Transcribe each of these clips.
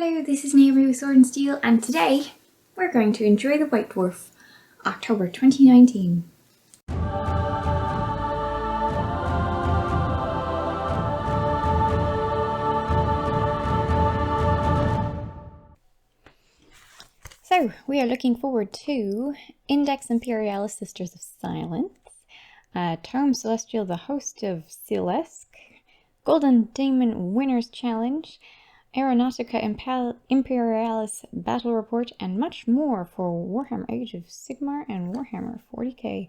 Hello, this is Naomi with Sword and Steel, and today we're going to enjoy the White Dwarf, October 2019. So, we are looking forward to Index Imperialis Sisters of Silence, Tome Celestial, the Host of Celestion, Golden Demon Winners Challenge, Aeronautica Imperialis Battle Report, and much more for Warhammer Age of Sigmar and Warhammer 40k.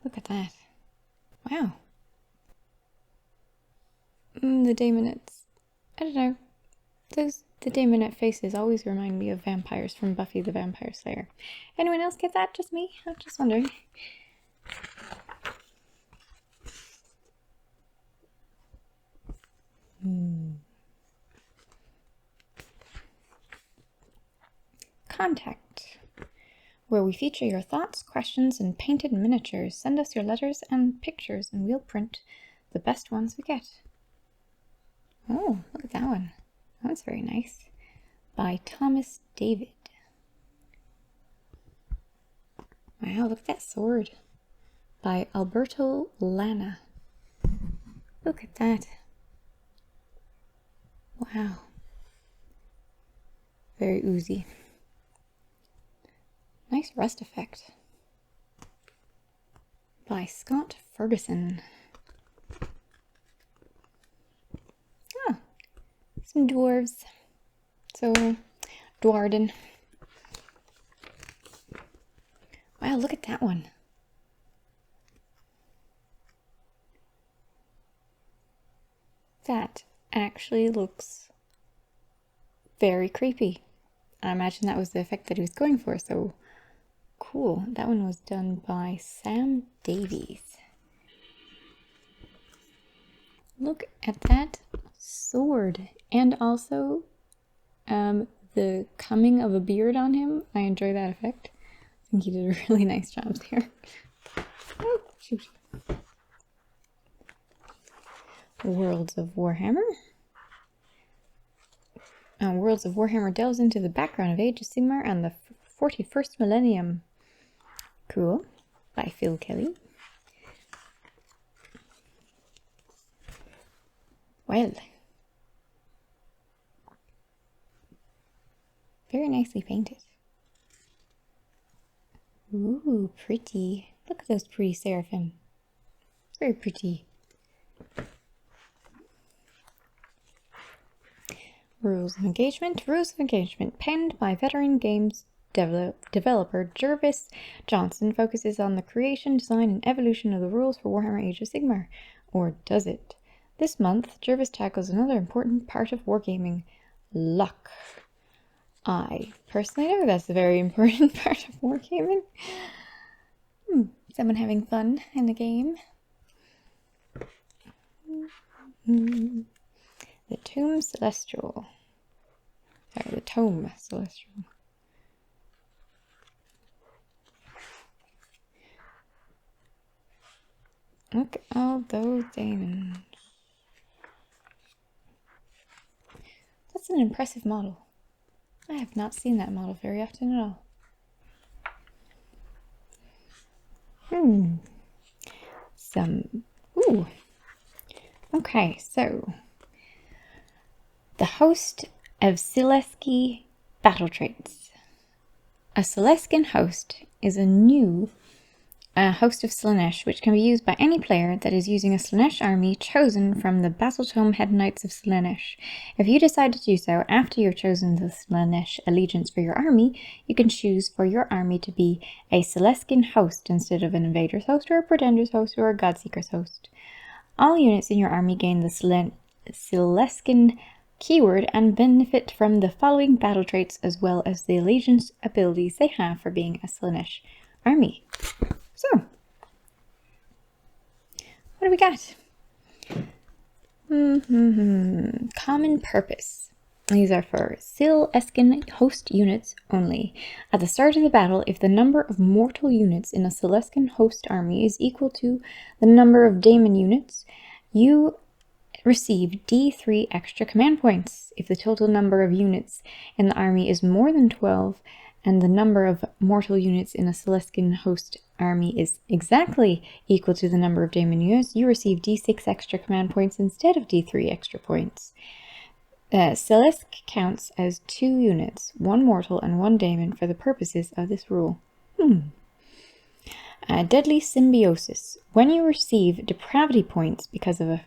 Look at that. Wow. The Daemonettes. I don't know. The Daemonette faces always remind me of vampires from Buffy the Vampire Slayer. Anyone else get that? Just me? I'm just wondering. Contact, where we feature your thoughts, questions, and painted miniatures. Send us your letters and pictures, and we'll print the best ones we get. Oh, look at that one. That's very nice. By Thomas David. Wow, look at that sword. By Alberto Lana. Look at that. Wow. Very oozy. Nice rust effect. By Scott Ferguson. Ah, some dwarves. So, Dwarden. Wow, look at that one. That actually looks very creepy. I imagine that was the effect that he was going for, so cool. That one was done by Sam Davies. Look at that sword. And also the coming of a beard on him. I enjoy that effect. I think he did a really nice job there. Oh, shoot. Worlds of Warhammer. Worlds of Warhammer delves into the background of Age of Sigmar and the 41st millennium. Cool. By Phil Kelly. Well. Very nicely painted. Ooh, pretty. Look at those pretty seraphim. Very pretty. Rules of Engagement. Rules of Engagement, penned by veteran games developer Jervis Johnson, focuses on the creation, design, and evolution of the rules for Warhammer Age of Sigmar. Or does it? This month, Jervis tackles another important part of wargaming, luck. I personally know that's a very important part of wargaming. Someone having fun in the game. The Tome Celestial. Sorry, the Tome Celestial. Look at all those demons. That's an impressive model. I have not seen that model very often at all. Ooh. Okay, so the Host of Celestion Battle Traits. A Celestion Host is a new host of Slaanesh, which can be used by any player that is using a Slaanesh army chosen from the Battletome Head Knights of Slaanesh. If you decide to do so after you've chosen the Slaanesh allegiance for your army, you can choose for your army to be a Celestion Host instead of an Invader's Host or a Pretender's Host or a Godseeker's Host. All units in your army gain the Celestion keyword and benefit from the following battle traits as well as the allegiance abilities they have for being a Slaanesh army. So, what do we got? Common purpose. These are for Celestion host units only. At the start of the battle, if the number of mortal units in a Celestion host army is equal to the number of daemon units, you receive D3 extra command points if the total number of units in the army is more than 12 and the number of mortal units in a Celestion Host army is exactly equal to the number of daemon units. You receive D6 extra command points instead of D3 extra points. Celesc counts as 2 units, 1 mortal and 1 daemon for the purposes of this rule. Deadly Symbiosis. When you receive depravity points because a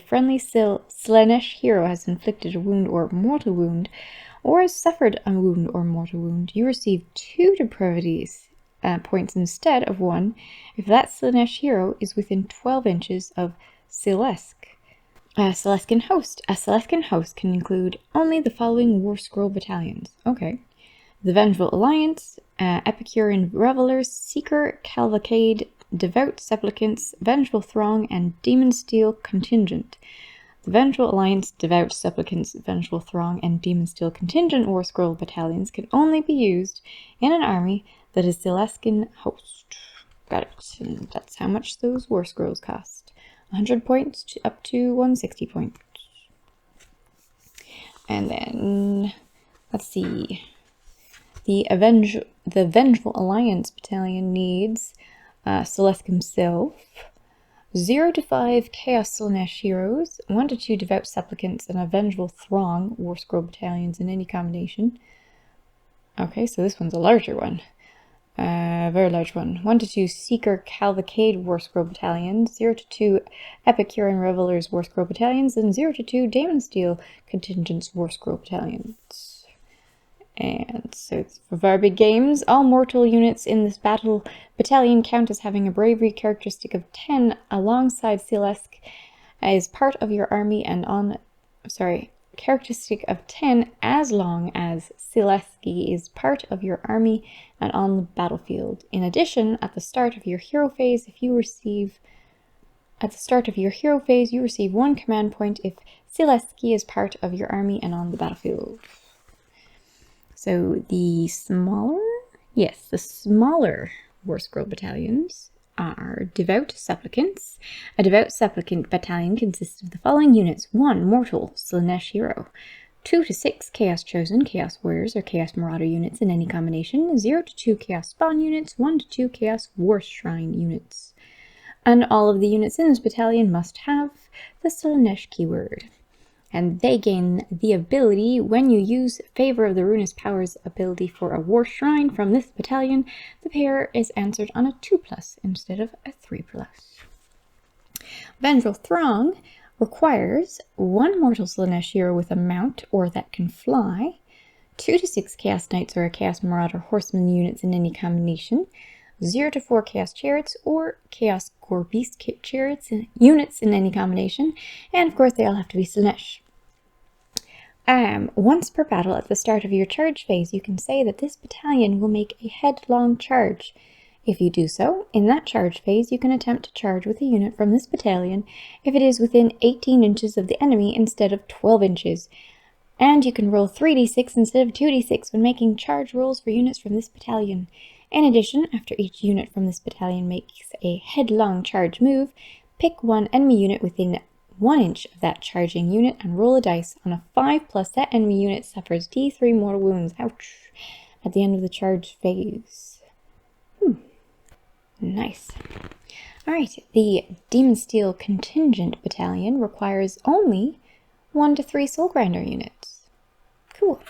friendly Slaanesh hero has inflicted a wound or mortal wound, or has suffered a wound or mortal wound, you receive 2 depravity points instead of 1 if that Slaanesh hero is within 12 inches of Celesc. Celestion Host. A Celestion Host can include only the following War Scroll battalions. Okay. The Vengeful Alliance, Epicurean Revelers, Seeker Cavalcade, Devout Supplicants, Vengeful Throng, and Demon Steele Contingent. The Vengeful Alliance, Devout Supplicants, Vengeful Throng, and Demon Steele Contingent War Scroll battalions can only be used in an army that is Celestion Host. Got it. And that's how much those War Scrolls cost. 100 points to up to 160 points. And then, let's see. The Vengeful Alliance battalion needs Celesc himself, 0 to 5 Chaos Slaanesh heroes, 1 to 2 Devout Supplicants, and a Vengeful Throng War Scroll battalions in any combination. Okay, so this one's a larger one. Very large one. 1 to 2 Seeker Cavalcade War Scroll battalions, 0 to 2 Epicurean Revelers War Scroll battalions, and 0 to 2 Demon Steele Contingents War Scroll battalions. And so it's for very big games. All mortal units in this battalion count as having a bravery characteristic of 10 alongside Celesc as part of your army and on... characteristic of 10 as long as Celesc is part of your army and on the battlefield. In addition, at the start of your hero phase, you receive 1 command point if Celesc is part of your army and on the battlefield. So the smaller War Scroll battalions are Devout Supplicants. A Devout Supplicant battalion consists of the following units: 1 Mortal Slaanesh hero, 2 to 6 Chaos Chosen, Chaos Warriors, or Chaos Marauder units in any combination, 0 to 2 Chaos Spawn units, 1 to 2 Chaos War Shrine units. And all of the units in this battalion must have the Slaanesh keyword. And they gain the ability when you use Favor of the Ruinous Powers ability for a War Shrine from this battalion. The pair is answered on a 2+ instead of a 3+. Vengeful Throng requires 1 Mortal Slaanesh hero with a mount or that can fly, 2 to 6 Chaos Knights or a Chaos Marauder Horseman units in any combination, 0 to 4 Chaos Chariots or Chaos Core Beast Chariots units in any combination, and of course they all have to be Slaanesh. Once per battle at the start of your charge phase, you can say that this battalion will make a headlong charge. If you do so, in that charge phase, you can attempt to charge with a unit from this battalion if it is within 18 inches of the enemy instead of 12 inches. And you can roll 3d6 instead of 2d6 when making charge rolls for units from this battalion. In addition, after each unit from this battalion makes a headlong charge move, pick 1 enemy unit within 1 inch of that charging unit and roll a dice. On a 5+, that enemy unit suffers D3 mortal wounds, ouch, at the end of the charge phase. Nice. Alright, the Demon Steele Contingent battalion requires only 1 to 3 Soul Grinder units. Cool.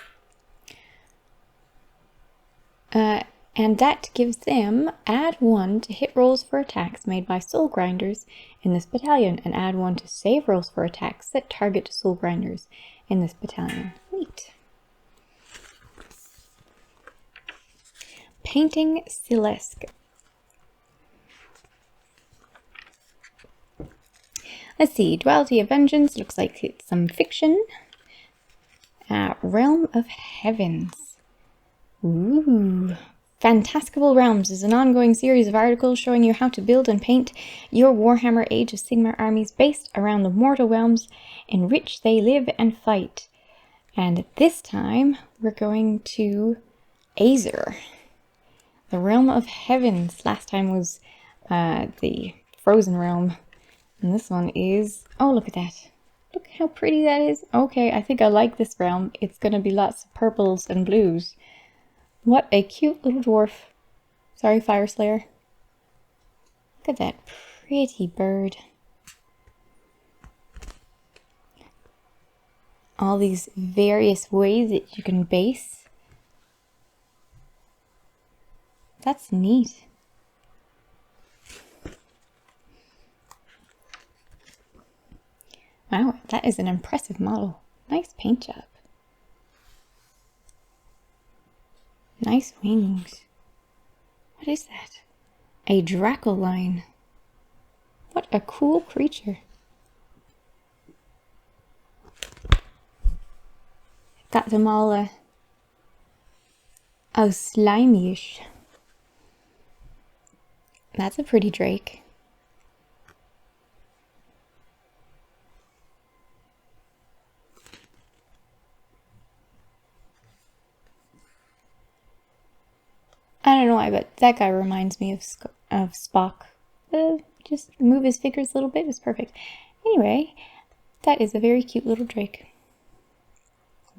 And that gives them add 1 to hit rolls for attacks made by Soul Grinders in this battalion, and add 1 to save rolls for attacks that target Soul Grinders in this battalion. Neat. Painting Celesc. Let's see, Duality of Vengeance, looks like it's some fiction. Realm of Heavens. Ooh. Fantastical Realms is an ongoing series of articles showing you how to build and paint your Warhammer Age of Sigmar armies based around the mortal realms in which they live and fight. And this time, we're going to Azer, the Realm of Heavens. Last time was the Frozen Realm. And this one is, oh, look at that. Look how pretty that is. Okay, I think I like this realm. It's going to be lots of purples and blues. What a cute little dwarf. Sorry, Fire Slayer. Look at that pretty bird. All these various ways that you can base. That's neat. Wow, that is an impressive model. Nice paint job. Nice wings. What is that? A Dracoline. What a cool creature. Got them all slimy-ish. That's a pretty drake. I don't know why, but that guy reminds me of Spock. Just move his figures a little bit, it's perfect. Anyway, that is a very cute little drake.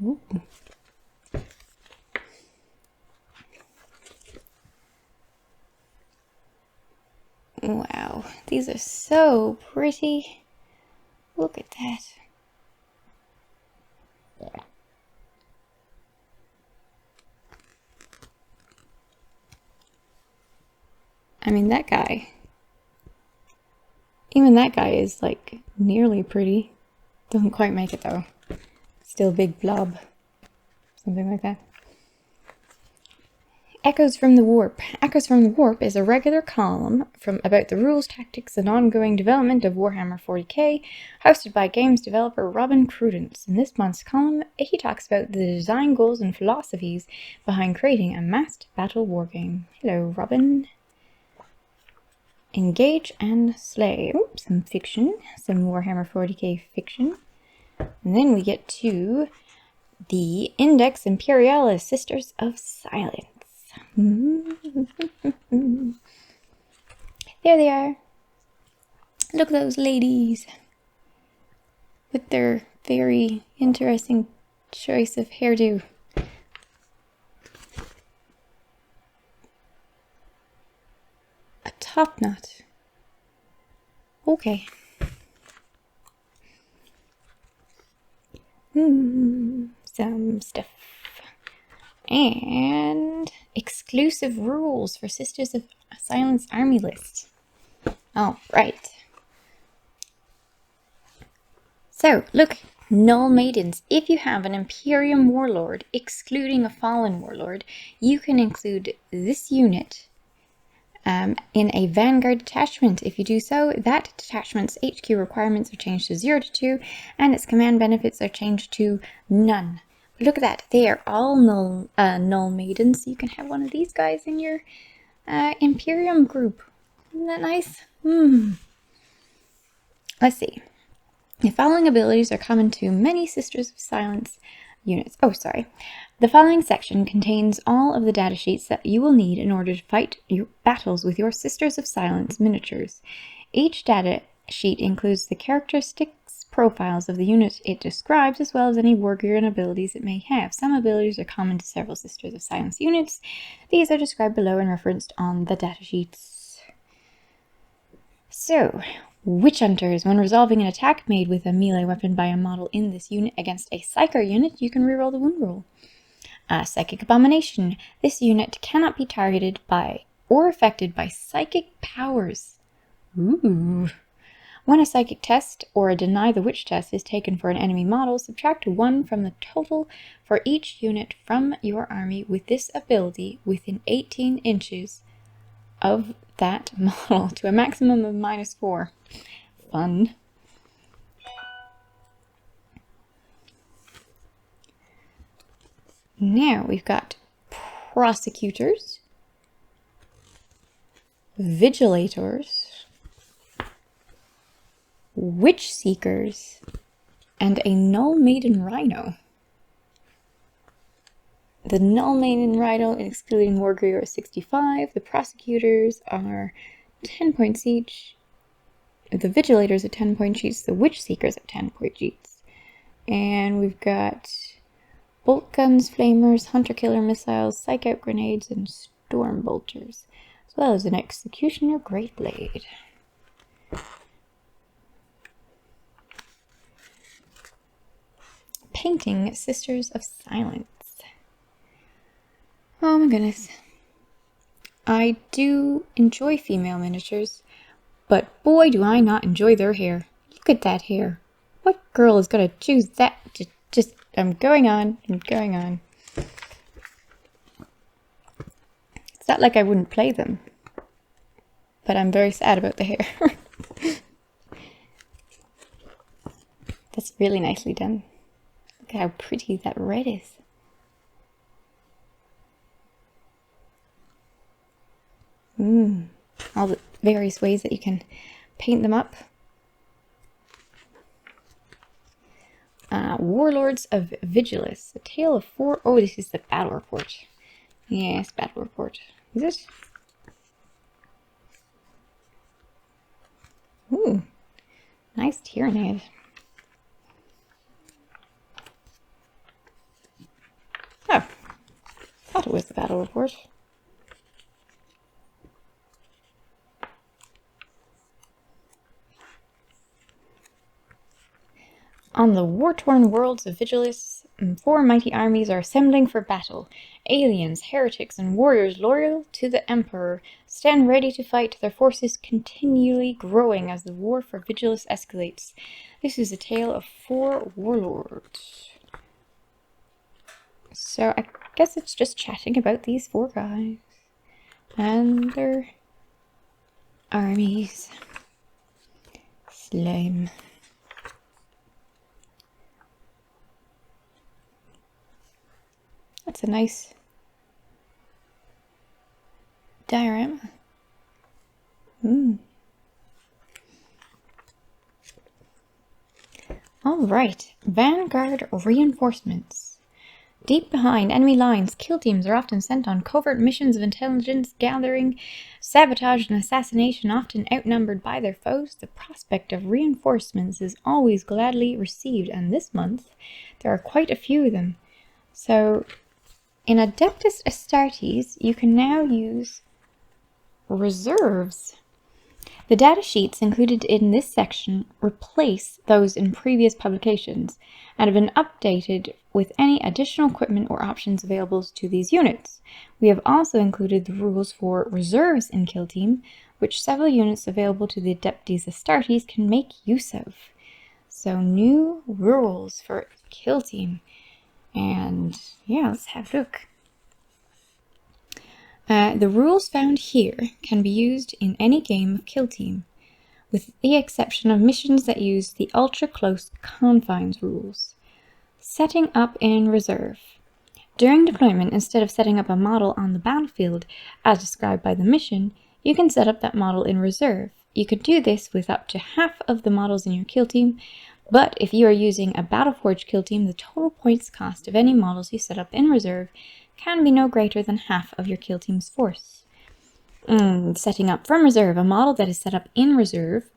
Ooh. Wow, these are so pretty. Look at that. I mean, that guy. Even that guy is like nearly pretty. Doesn't quite make it though. Still a big blob. Something like that. Echoes from the Warp. Echoes from the Warp is a regular column about the rules, tactics, and ongoing development of Warhammer 40k, hosted by games developer Robin Crudence. In this month's column, he talks about the design goals and philosophies behind creating a massed battle wargame. Hello, Robin. Engage and slay. Ooh, some fiction. Some Warhammer 40k fiction. And then we get to the Index Imperialis, Sisters of Silence. There they are. Look at those ladies with their very interesting choice of hairdo. A top knot. Okay. Some stuff. And exclusive rules for Sisters of Silence army list. All right. So, look, Null Maidens. If you have an Imperium Warlord, excluding a Fallen Warlord, you can include this unit in a Vanguard detachment. If you do so, that detachment's HQ requirements are changed to 0 to 2, and its command benefits are changed to none. Look at that, they are all null maidens, so you can have one of these guys in your Imperium group. Isn't that nice? Let's see. The following abilities are common to many Sisters of Silence units. Oh, sorry. The following section contains all of the datasheets that you will need in order to fight your battles with your Sisters of Silence miniatures. Each data sheet includes the characteristics profiles of the unit it describes, as well as any war gear and abilities it may have. Some abilities are common to several Sisters of Silence units. These are described below and referenced on the datasheets. So, Witch Hunters. When resolving an attack made with a melee weapon by a model in this unit against a Psyker unit, you can reroll the wound roll. Psychic Abomination. This unit cannot be targeted by or affected by psychic powers. Ooh. When a psychic test or a deny the witch test is taken for an enemy model, subtract 1 from the total for each unit from your army with this ability within 18 inches of that model to a maximum of -4. Fun. Now we've got Prosecutors, Vigilators, Witch Seekers, and a Null Maiden Rhino. The Null Maiden Rhino, excluding War Gear, is 65. The Prosecutors are 10 points each. the Vigilators at 10 point sheets, the Witch Seekers at 10 point sheets. And we've got bolt guns, flamers, hunter-killer missiles, psych-out grenades, and storm bolters, as well as an executioner great blade. Painting Sisters of Silence. Oh my goodness. I do enjoy female miniatures, but boy do I not enjoy their hair. Look at that hair. What girl is gonna choose that? Just I'm going on and going on. It's not like I wouldn't play them, but I'm very sad about the hair. That's really nicely done. Look at how pretty that red is. All the various ways that you can paint them up. Warlords of Vigilus, a tale of four... Oh, this is the battle report. Yes, battle report. Is it? Ooh, nice Tyrannid. Oh, thought it was the battle report. On the war-torn worlds of Vigilus, 4 mighty armies are assembling for battle. Aliens, heretics, and warriors loyal to the Emperor stand ready to fight, their forces continually growing as the war for Vigilus escalates. This is a tale of 4 warlords. So I guess it's just chatting about these 4 guys and their armies. Slime. That's a nice diorama. Alright, Vanguard Reinforcements. Deep behind enemy lines, kill teams are often sent on covert missions of intelligence gathering, sabotage, and assassination. Often outnumbered by their foes, the prospect of reinforcements is always gladly received, and this month there are quite a few of them. So in Adeptus Astartes, you can now use reserves. The data sheets included in this section replace those in previous publications and have been updated with any additional equipment or options available to these units. We have also included the rules for reserves in Kill Team, which several units available to the Adeptus Astartes can make use of. So new rules for Kill Team. And yeah, let's have a look. The rules found here can be used in any game of Kill Team, with the exception of missions that use the ultra-close confines rules. Setting up in reserve. During deployment, instead of setting up a model on the battlefield as described by the mission, you can set up that model in reserve. You could do this with up to half of the models in your Kill Team, but if you are using a Battleforge Kill Team, the total points cost of any models you set up in reserve can be no greater than half of your Kill Team's force. Setting up from reserve. A model that is set up in reserve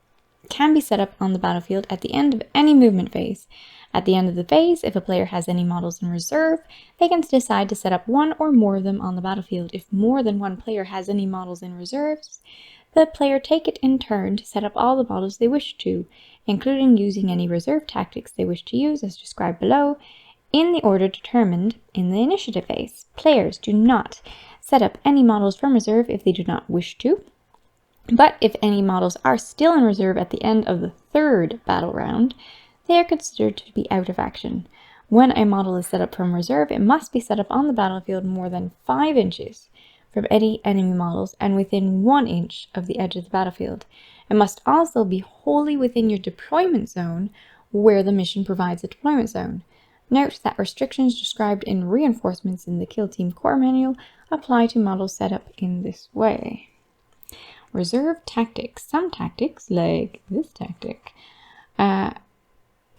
can be set up on the battlefield at the end of any movement phase. At the end of the phase, if a player has any models in reserve, they can decide to set up one or more of them on the battlefield. If more than one player has any models in reserves, the player take it in turn to set up all the models they wish to, including using any reserve tactics they wish to use as described below, in the order determined in the initiative phase. Players do not set up any models from reserve if they do not wish to, but if any models are still in reserve at the end of the 3rd battle round, they are considered to be out of action. When a model is set up from reserve, it must be set up on the battlefield more than 5 inches from any enemy models and within 1 inch of the edge of the battlefield. It must also be wholly within your deployment zone where the mission provides a deployment zone. Note that restrictions described in Reinforcements in the Kill Team Core Manual apply to models set up in this way. Reserve tactics. Some tactics, like this tactic,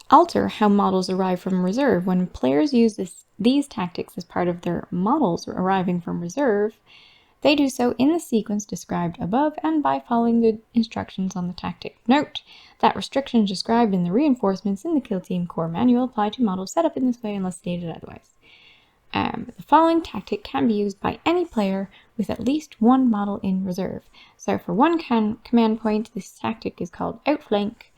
alter how models arrive from reserve. When players use these tactics as part of their models arriving from reserve, They do so in the sequence described above and by following the instructions on the tactic. Note that restrictions described in the reinforcements in the Kill Team Core Manual apply to models set up in this way unless stated otherwise. The following tactic can be used by any player with at least one model in reserve. So for one command point, this tactic is called Outflank.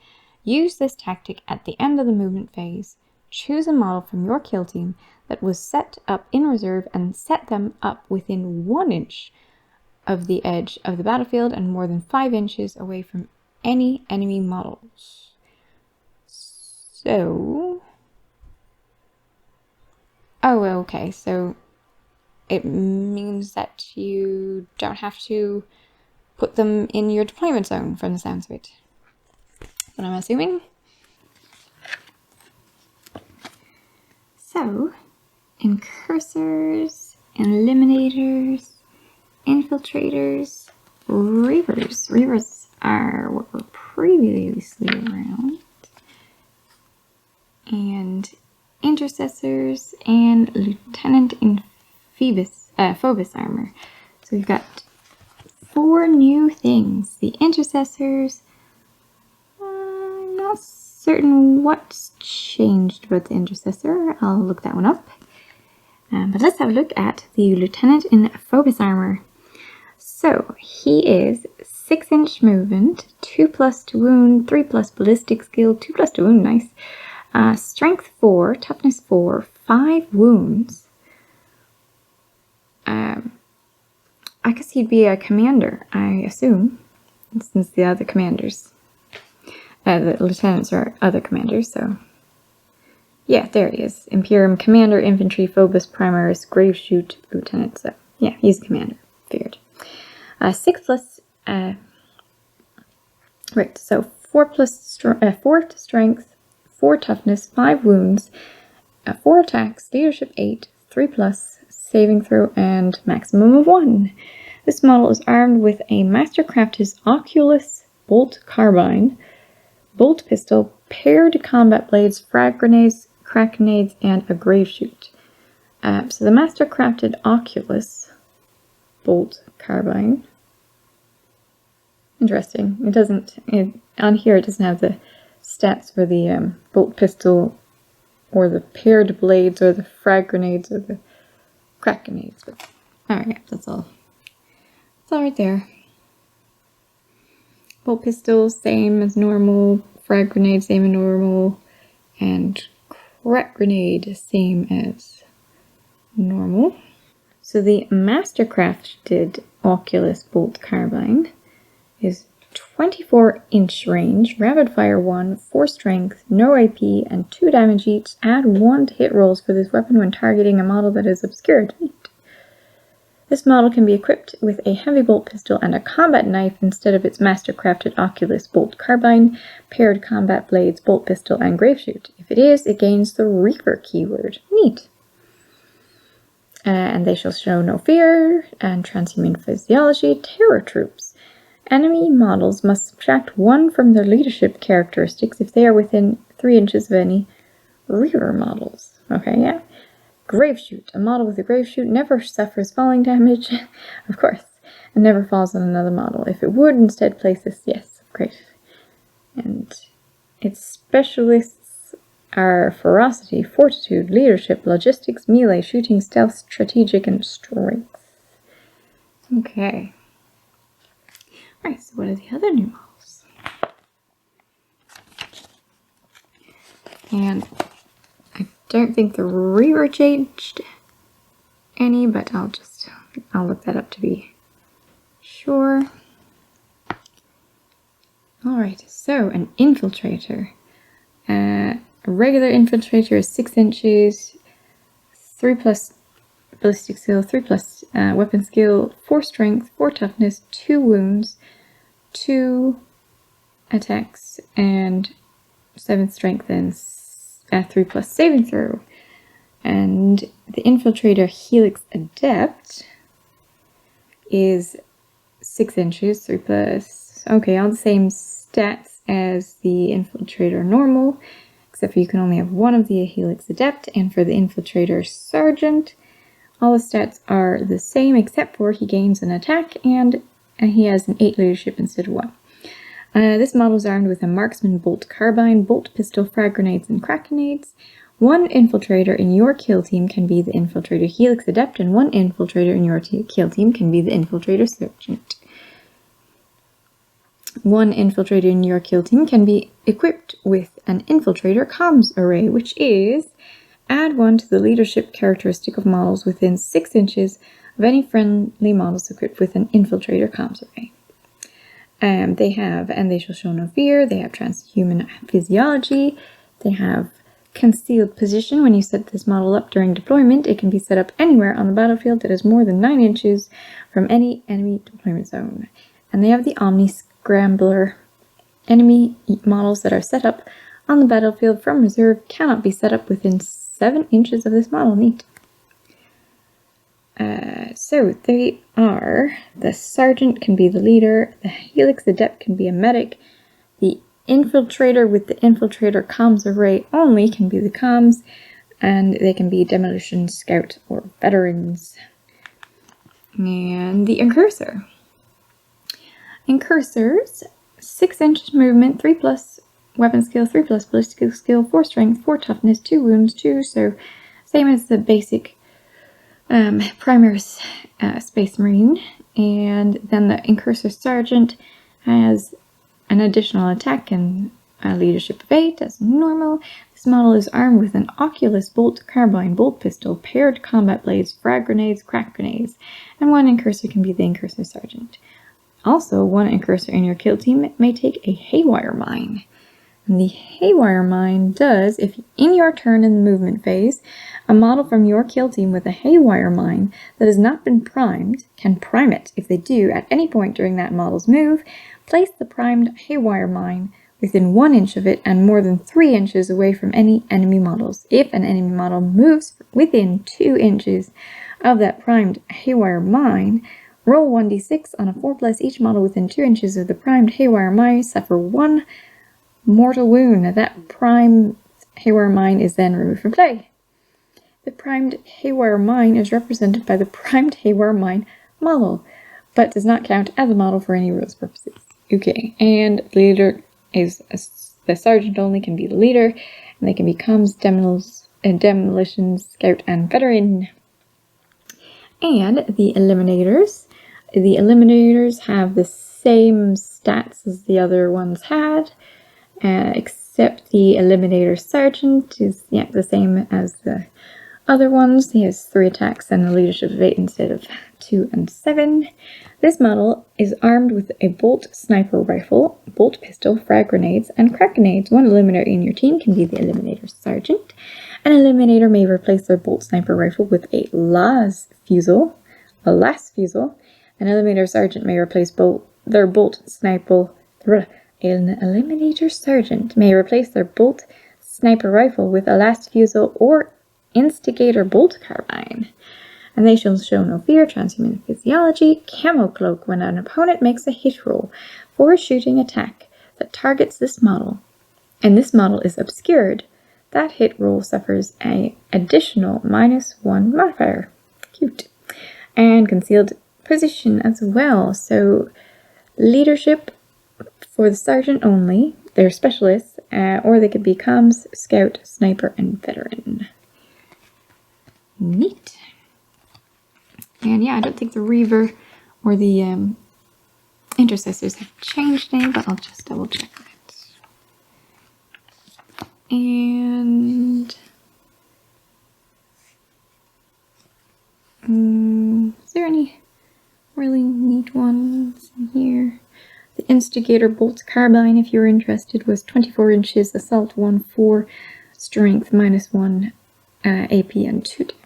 Use this tactic at the end of the movement phase. Choose a model from your kill team that was set up in reserve and set them up within 1 inch of the edge of the battlefield and more than 5 inches away from any enemy models. So... oh, okay, so it means that you don't have to put them in your deployment zone from the sounds of it. That's what I'm assuming. So, incursors, eliminators, infiltrators, reavers. Reavers are what were previously around. And intercessors and Lieutenant in Phobos armor. So we've got 4 new things. The intercessors, I'm not certain what's changed about the intercessor. I'll look that one up. But let's have a look at the Lieutenant in Phobos armor. So he is 6-inch movement, 2+ to wound, 3+ ballistic skill, 2+ to wound, nice. Strength 4, toughness 4, 5 wounds. I guess he'd be a commander, I assume, since the other commanders, the lieutenants are other commanders, so yeah, there he is. Imperium Commander, Infantry, Phobos, Primaris, Graveshoot, Lieutenant, so yeah, he's a commander, figured. 6+, right, so 4 to strength, 4 toughness, 5 wounds, 4 attacks, leadership 8, 3+, saving throw, and maximum of 1. This model is armed with a mastercrafted Oculus bolt carbine, bolt pistol, paired combat blades, frag grenades, crack grenades, and a graveshoot. So the mastercrafted Oculus bolt carbine. Interesting. It doesn't, on here it doesn't have the stats for the bolt pistol or the paired blades or the frag grenades or the crack grenades. But alright, that's all. It's all right there. Bolt pistol, same as normal. Frag grenade, same as normal. And crack grenade, same as normal. So the mastercrafted Oculus bolt carbine is 24-inch range, rapid fire 1, 4 strength, no AP, and 2 damage each. Add 1 to hit rolls for this weapon when targeting a model that is obscured. This model can be equipped with a heavy bolt pistol and a combat knife instead of its mastercrafted Oculus bolt carbine, paired combat blades, bolt pistol, and graveshoot. If it is, it gains the Reaper keyword. Neat. And they shall show no fear, and transhuman physiology, terror troops. Enemy models must subtract 1 from their leadership characteristics if they are within 3 inches of any Reaver models. Okay, yeah. Graveshoot. A model with a graveshoot never suffers falling damage, of course, and never falls on another model. If it would, instead place this, yes, great. And its specialists are ferocity, fortitude, leadership, logistics, melee, shooting, stealth, strategic, and strength. Okay. Alright, so what are the other new models? And I don't think the Reaver changed any, but I'll look that up to be sure. Alright, so an Infiltrator. A regular Infiltrator is 6 inches, 3+ ballistic skill, 3+ weapon skill, 4 strength, 4 toughness, 2 wounds, 2 attacks, and 7 strength and 3+ saving throw. And the Infiltrator Helix Adept is 6 inches, 3+, okay, all the same stats as the Infiltrator normal, except for you can only have one of the Helix Adept, and for the Infiltrator Sergeant, All the stats are the same except for he gains an attack and he has an 8 leadership instead of 1. This model is armed with a marksman bolt carbine, bolt pistol, frag grenades, and crack grenades. 1 infiltrator in your kill team can be the infiltrator helix adept, and 1 infiltrator in your kill team can be the infiltrator sergeant. 1 infiltrator in your kill team can be equipped with an infiltrator comms array, which is add 1 to the leadership characteristic of models within 6 inches of any friendly models equipped with an infiltrator comms array. They have, and they shall show no fear, they have transhuman physiology, they have concealed position. When you set this model up during deployment, it can be set up anywhere on the battlefield that is more than 9 inches from any enemy deployment zone. And they have the Omni Scrambler. Enemy models that are set up on the battlefield from reserve cannot be set up within 7 inches of this model. Neat. So they are, the sergeant can be the leader, the helix adept can be a medic, the infiltrator with the infiltrator comms array only can be the comms, and they can be demolition, scout, or veterans. And the incursor. Incursors, 6 inches movement, 3+ weapon skill, 3+ ballistic skill, 4 strength, 4 toughness, 2 wounds, 2, so same as the basic Primaris Space Marine. And then the Incursor Sergeant has an additional attack and a leadership of 8 as normal. This model is armed with an Oculus bolt carbine, bolt pistol, paired combat blades, frag grenades, crack grenades, and 1 Incursor can be the Incursor Sergeant. Also, 1 Incursor in your kill team may take a Haywire Mine. And the Haywire Mine does, if in your turn in the movement phase, a model from your kill team with a Haywire Mine that has not been primed can prime it. If they do, at any point during that model's move, place the primed Haywire Mine within 1 inch of it and more than 3 inches away from any enemy models. If an enemy model moves within 2 inches of that primed Haywire Mine, roll 1d6 on a 4+. Each model within 2 inches of the primed Haywire Mine suffer 1 mortal wound. That primed Haywire Mine is then removed from play. The primed Haywire Mine is represented by the primed Haywire Mine model, but does not count as a model for any rules purposes. Okay, and the leader is the sergeant only can be the leader, and they can be comms, demolition, scout, and veteran. And the Eliminators. The Eliminators have the same stats as the other ones had, except the Eliminator Sergeant is the same as the other ones. He has 3 attacks and a leadership of 8 instead of 2 and 7. This model is armed with a bolt sniper rifle, bolt pistol, frag grenades, and crack grenades. 1 Eliminator in your team can be the Eliminator Sergeant. An Eliminator may replace their bolt sniper rifle with a las fusel. An Eliminator Sergeant may replace their bolt sniper. An Eliminator Sergeant may replace their bolt sniper rifle with a last fusel or instigator bolt carbine. And they shall show no fear, transhuman physiology, camo cloak. When an opponent makes a hit roll for a shooting attack that targets this model, and this model is obscured, that hit roll suffers an additional -1 modifier. Cute. And concealed position as well. So leadership for the sergeant only. They're specialists, or they could be comms, scout, sniper, and veteran. Neat. And yeah, I don't think the Reaver or the Intercessors have changed any, but I'll just double check that. And is there any really neat ones in here? The Instigator Bolt Carbine, if you're interested, was 24 inches, assault 1, 4, strength -1, AP, and 2 damage.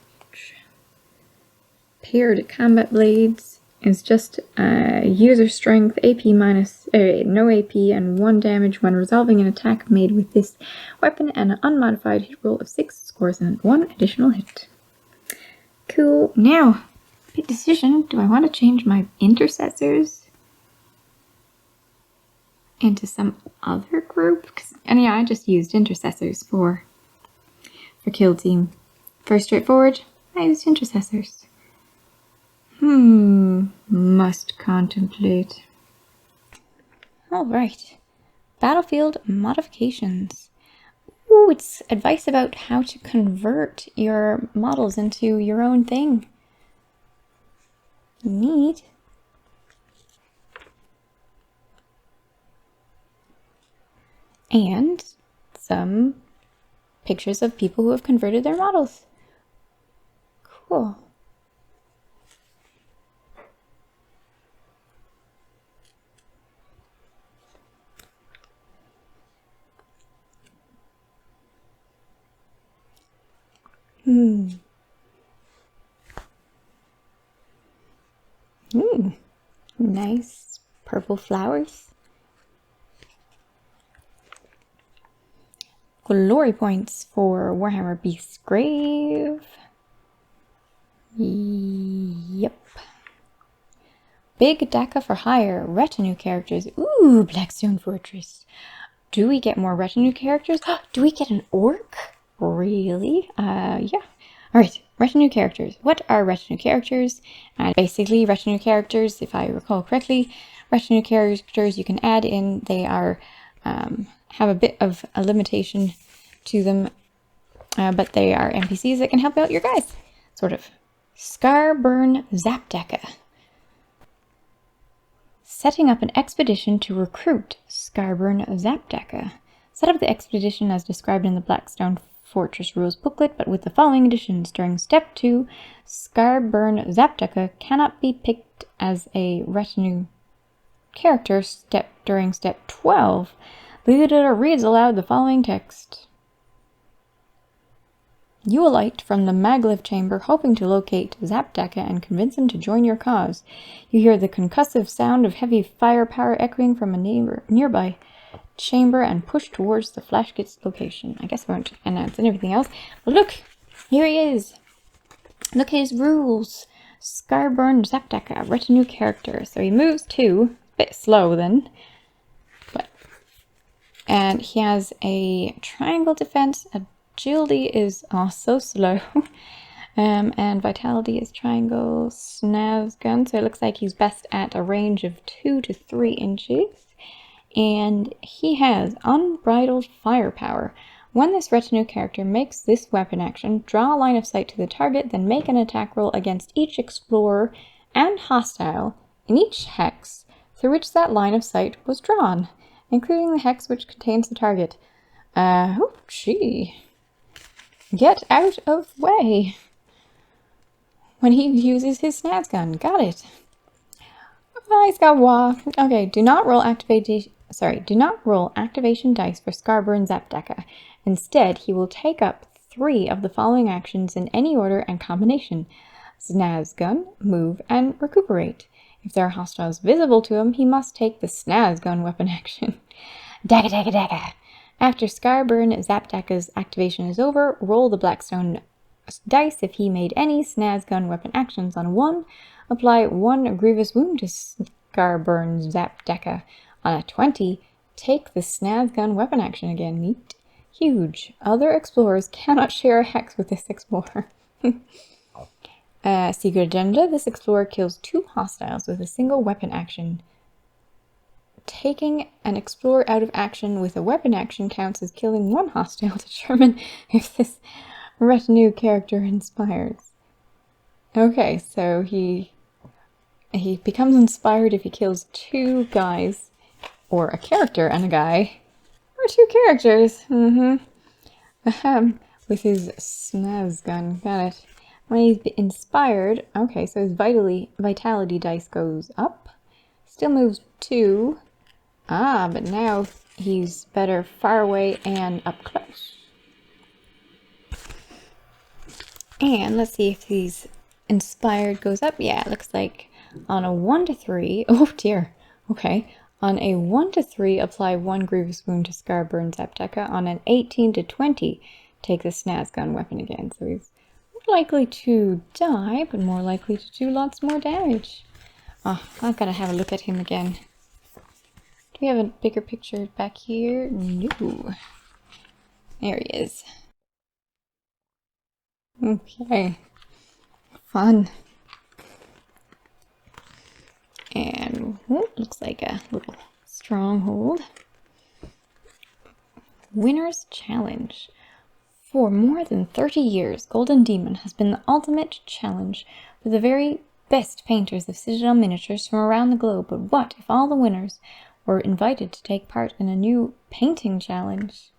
Paired Combat Blades is just user strength, AP no AP, and 1 damage when resolving an attack made with this weapon, and an unmodified hit roll of 6 scores and 1 additional hit. Cool. Now, big decision. Do I want to change my Intercessors into some other group? And yeah, I just used Intercessors for kill team. Very straightforward. Highest intercessors. Must contemplate. Alright. Battlefield modifications. Ooh, it's advice about how to convert your models into your own thing. Neat. And some pictures of people who have converted their models. Cool. Nice purple flowers. Glory points for Warhammer Beast's Grave. Yep. Big DACA for hire. Retinue characters. Ooh, Blackstone Fortress. Do we get more retinue characters? Do we get an orc? Really? Yeah. Alright, retinue characters. What are retinue characters? Basically, retinue characters, if I recall correctly, retinue characters you can add in. They are have a bit of a limitation to them, but they are NPCs that can help out your guys, sort of. Scarburn Zapdeka. Setting up an expedition to recruit Scarburn Zapdeka. Set up the expedition as described in the Blackstone Fortress Rules booklet, but with the following additions. During Step 2, Scarburn Zapdeka cannot be picked as a retinue character. During Step 12, the editor reads aloud the following text. You alight from the maglev chamber, hoping to locate Zapdeka and convince him to join your cause. You hear the concussive sound of heavy firepower echoing from a nearby chamber and push towards the Flashkit's location. I guess I won't announce anything else. But look, here he is. Look at his rules. Scarburn Zapdeka, retinue character. So he moves 2, a bit slow then. And he has a triangle defense. Agility is so slow. And vitality is triangle. Snaz gun. So it looks like he's best at a range of 2 to 3 inches. And he has unbridled firepower. When this retinue character makes this weapon action, draw a line of sight to the target, then make an attack roll against each explorer and hostile in each hex through which that line of sight was drawn, including the hex which contains the target. Oh, gee. Get out of the way when he uses his snaz gun. Got it. Oh, he's got wah. Okay, do not roll activation dice for Scarburn Zapdeka. Instead, he will take up 3 of the following actions in any order and combination. Snaz gun, move, and recuperate. If there are hostiles visible to him, he must take the snaz gun weapon action. Dagga dagga dagga. After Scarburn Zapdeka's activation is over, roll the Blackstone dice. If he made any snaz gun weapon actions on 1, apply 1 grievous wound to Scarburn Zapdeka. On a 20, take the snaz gun weapon action again. Neat. Huge. Other explorers cannot share a hex with this explorer. Secret agenda. This explorer kills 2 hostiles with a single weapon action. Taking an explorer out of action with a weapon action counts as killing 1 hostile. Determine if this retinue character inspires. Okay, so he becomes inspired if he kills 2 guys, or a character and a guy, or 2 characters. With his snaz gun. Got it. When he's inspired, okay, so his vitality dice goes up. Still moves 2. But now he's better far away and up close. And let's see if he's inspired goes up. Yeah, it looks like on a 1 to 3. Oh dear. Okay. On a 1 to 3, apply 1 grievous wound to Scarburn Zapdeka. On an 18 to 20, take the snaz gun weapon again. So he's more likely to die, but more likely to do lots more damage. Oh, I've got to have a look at him again. Do we have a bigger picture back here? No. There he is. Okay. Fun. And looks like a little stronghold. Winner's Challenge. For more than 30 years, Golden Demon has been the ultimate challenge for the very best painters of Citadel miniatures from around the globe. But what if all the winners were invited to take part in a new painting challenge?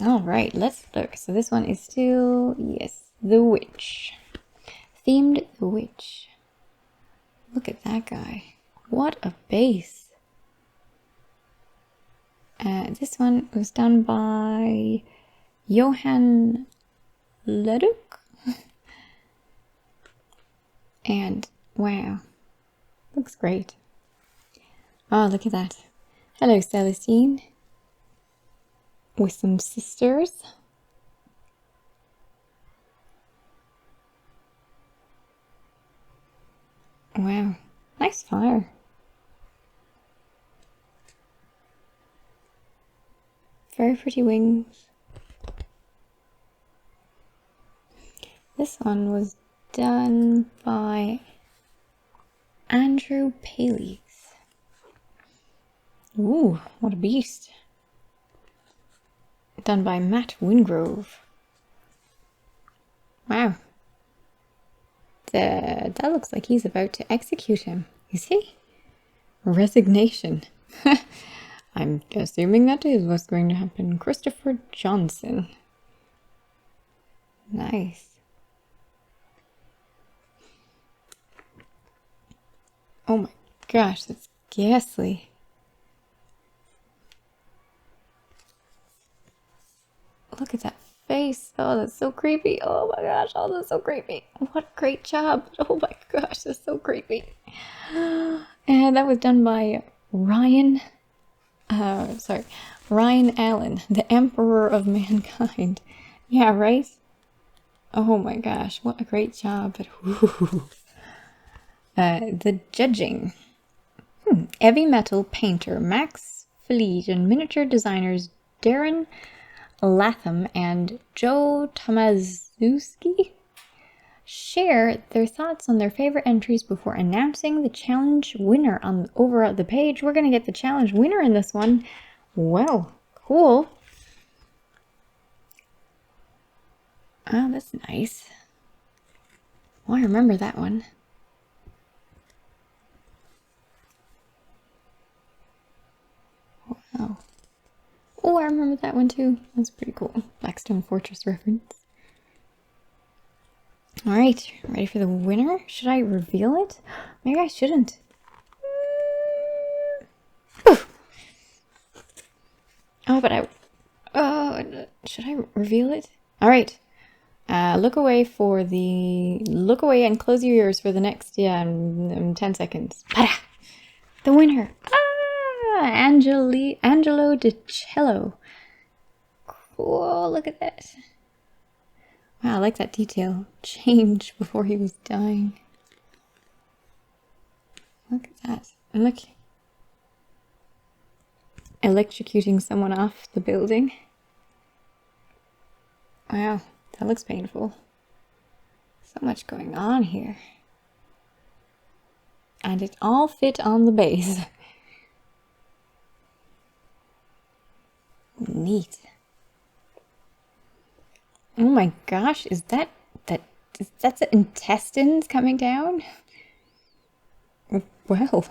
Alright, let's look. So this one is still, yes, the Witch. Themed the Witch. Look at that guy. What a base. This one was done by Johan Leduc. And wow, looks great. Oh, look at that. Hello, Celestine. With some sisters. Wow, nice fire. Very pretty wings. This one was done by Andrew Paley's. Ooh, what a beast. Done by Matt Wingrove. Wow. That looks like he's about to execute him. Is he? Resignation. I'm assuming that is what's going to happen. Christopher Johnson. Nice. Oh my gosh, that's ghastly. Look at that face. Oh, that's so creepy. Oh my gosh, oh, that's so creepy. What a great job. Oh my gosh, that's so creepy. And that was done by Ryan Allen, the Emperor of Mankind. Yeah, right? Oh my gosh, what a great job. The judging. Heavy metal painter Max Fleet and miniature designers Darren Latham and Joe Tomaszewski share their thoughts on their favorite entries before announcing the challenge winner over at the page. We're going to get the challenge winner in this one. Well, cool. Oh, that's nice. Oh, I remember that one. Wow. Oh, I remember that one too. That's pretty cool. Blackstone Fortress reference. Alright, ready for the winner? Should I reveal it? Maybe I shouldn't. Oh, but should I reveal it? Alright. Look away and close your ears for the next, 10 seconds. Pada! The winner! Angelo DiCello. Cool, look at that. Wow, I like that detail. Change before he was dying. Look at that. And look. Electrocuting someone off the building. Wow, that looks painful. So much going on here. And it all fit on the base. Neat. Oh my gosh, is that's the intestines coming down? Well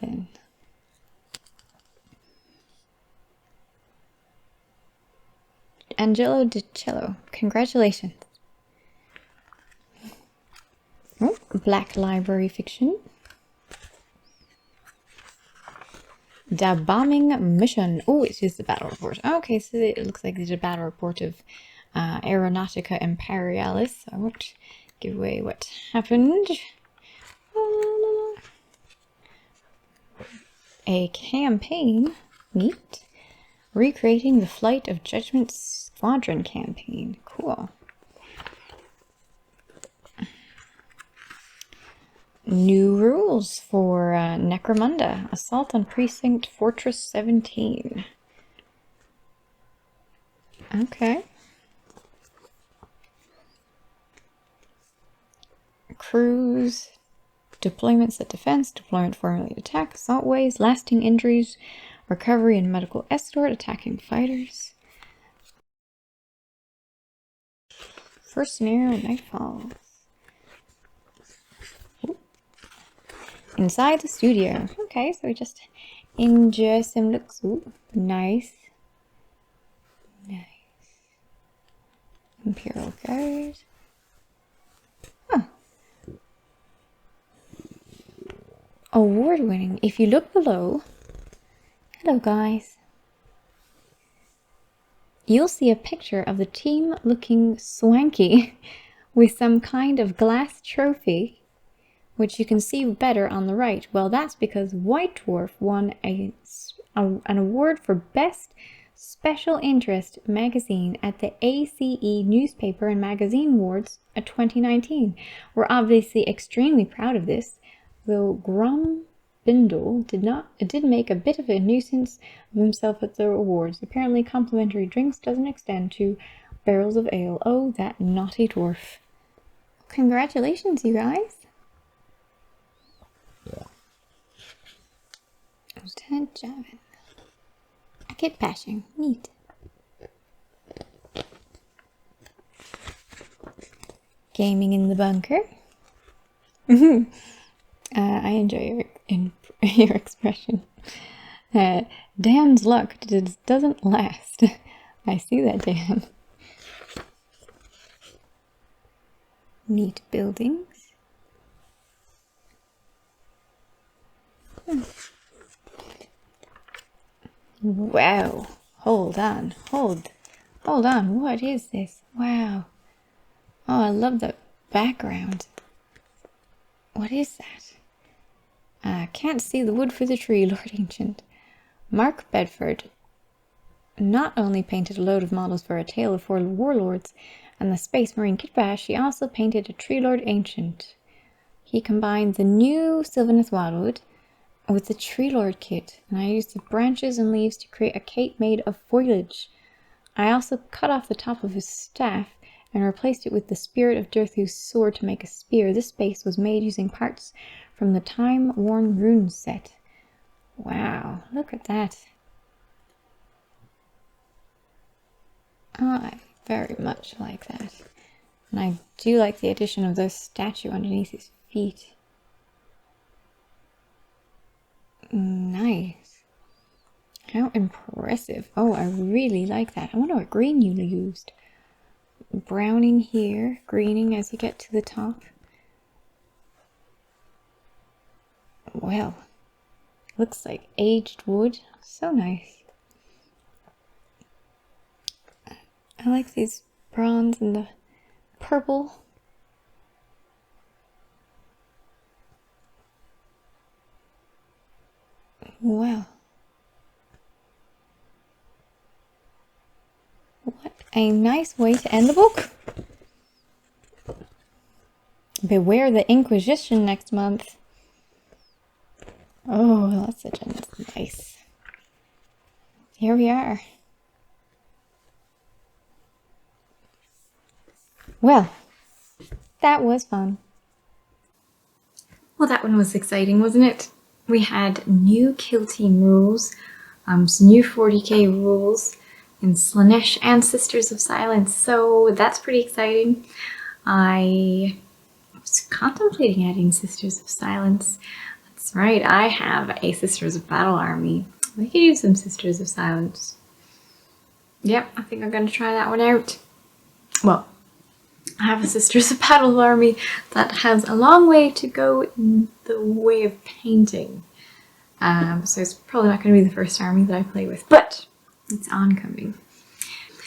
then. Angelo DiCello, congratulations. Oh, Black Library Fiction. The Bombing Mission. Oh, it is the battle report. Okay, so it looks like there's a battle report of Aeronautica Imperialis. I won't give away what happened. A campaign. Neat. Recreating the Flight of Judgment Squadron campaign. Cool. New rules for Necromunda. Assault on Precinct Fortress 17. Okay. crews, deployments at defense, deployment formulated attack, assault waves, lasting injuries, recovery and medical escort, attacking fighters. First scenario, Nightfall. Inside the studio. Okay, so we just enjoy some looks. Ooh, nice. Nice. Imperial Guard. Huh. Award winning. If you look below, hello guys, you'll see a picture of the team looking swanky with some kind of glass trophy, which you can see better on the right. Well, that's because White Dwarf won an award for Best Special Interest Magazine at the ACE Newspaper and Magazine Awards of 2019. We're obviously extremely proud of this, though Grum Bindle did make a bit of a nuisance of himself at the awards. Apparently complimentary drinks doesn't extend to barrels of ale. Oh, that naughty dwarf. Congratulations, you guys. Lieutenant Javin. I get passion. Neat. Gaming in the bunker. I enjoy your expression. Dan's luck doesn't last. I see that, Dan. Neat buildings. Wow. Hold on. Hold on. What is this? Wow. Oh, I love the background. What is that? I can't see the wood for the tree, Lord Ancient. Mark Bedford not only painted a load of models for A Tale of Four Warlords and the Space Marine Kit Bash, he also painted a Tree Lord Ancient. He combined the new Sylvaneth Wildwood with the Tree Lord kit, and I used the branches and leaves to create a cape made of foliage. I also cut off the top of his staff and replaced it with the Spirit of Dirthu's sword to make a spear. This base was made using parts from the Time-Worn Runes set. Wow, look at that. I very much like that. And I do like the addition of the statue underneath his feet. Nice. How impressive. Oh, I really like that. I wonder what green you used. Browning here, greening as you get to the top. Well, looks like aged wood. So nice. I like these bronze and the purple. Wow. What a nice way to end the book. Beware the Inquisition next month. Oh, that's such a nice. Here we are. Well, that was fun. Well, that one was exciting, wasn't it? We had new kill team rules, some new 40k rules in Slaanesh and Sisters of Silence, so that's pretty exciting. I was contemplating adding Sisters of Silence. That's right, I have a Sisters of Battle army. We could use some Sisters of Silence. Yep, I think I'm going to try that one out. Well, I have a Sisters of Battle army that has a long way to go in the way of painting. So it's probably not going to be the first army that I play with, but it's oncoming.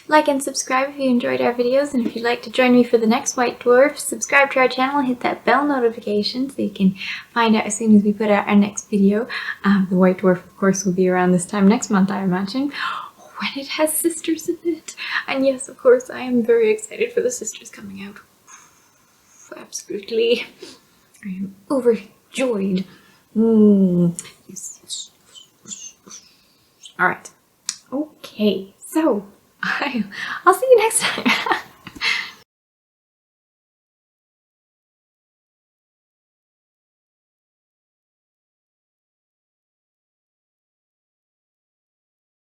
Like and subscribe if you enjoyed our videos, and if you'd like to join me for the next White Dwarf, subscribe to our channel, hit that bell notification so you can find out as soon as we put out our next video. The White Dwarf, of course, will be around this time next month, I imagine, when it has sisters in it. And yes, of course, I am very excited for the sisters coming out. Absolutely. I am overjoyed. Yes. Alright. Okay, so I'll see you next time.